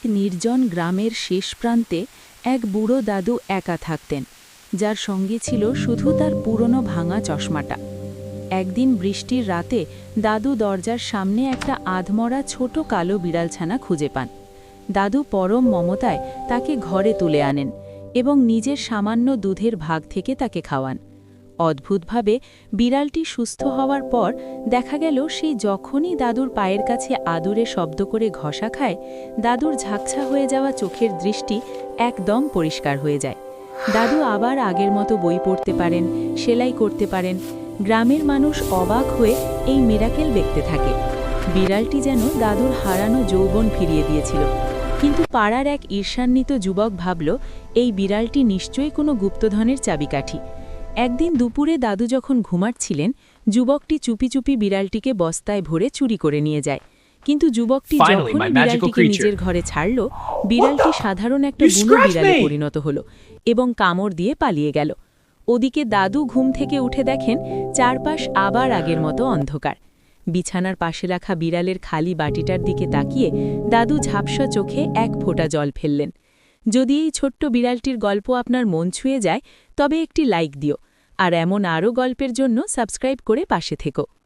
নির্জন গ্রামের শেষ প্রান্তে এক বুড়ো দাদু একা থাকতেন, যার সঙ্গে ছিল শুধু তার পুরনো ভাঙা চশমাটা। একদিন বৃষ্টির রাতে দাদু দরজার সামনে একটা আধমরা ছোট কালো বিড়ালছানা খুঁজে পান। দাদু পরম মমতায় তাকে ঘরে তুলে আনেন এবং নিজের সামান্য দুধের ভাগ থেকে তাকে খাওয়ান। অদ্ভুতভাবে বিড়ালটি সুস্থ হওয়ার পর দেখা গেল সেই যখনই দাদুর পায়ের কাছে আদুরে শব্দ করে ঘষা খায়, দাদুর ঝাঁকছা হয়ে যাওয়া চোখের দৃষ্টি একদম পরিষ্কার হয়ে যায়। দাদু আবার আগের মতো বই পড়তে পারেন, সেলাই করতে পারেন। গ্রামের মানুষ অবাক হয়ে এই মিরাকেল দেখতে থাকে। বিড়ালটি যেন দাদুর হারানো যৌবন ফিরিয়ে দিয়েছিল। কিন্তু পাড়ার এক ঈর্ষান্বিত যুবক ভাবল, এই বিড়ালটি নিশ্চয়ই কোনো গুপ্তধনের চাবিকাঠি। একদিন দুপুরে দাদু যখন ঘুমাচ্ছিলেন, যুবকটি চুপি চুপি বিড়ালটিকে বস্তায় ভরে চুরি করে নিয়ে যায়। কিন্তু যুবকটি যখনই বিড়ালটিকে নিজের ঘরে ছাড়ল, বিড়ালটি সাধারণ একটা বুনো বিড়ালে পরিণত হলো এবং কামড় দিয়ে পালিয়ে গেল। ওদিকে দাদু ঘুম থেকে উঠে দেখেন চারপাশ আবার আগের মতো অন্ধকার। বিছানার পাশে রাখা বিড়ালের খালি বাটিটার দিকে তাকিয়ে দাদু ঝাপসা চোখে এক ফোঁটা জল ফেললেন। যদি এই ছোট্ট বিড়ালটির গল্প আপনার মন ছুঁয়ে যায়, তবে একটি লাইক দিও, আর এমন আরও গল্পের জন্য সাবস্ক্রাইব করে পাশে থেকো।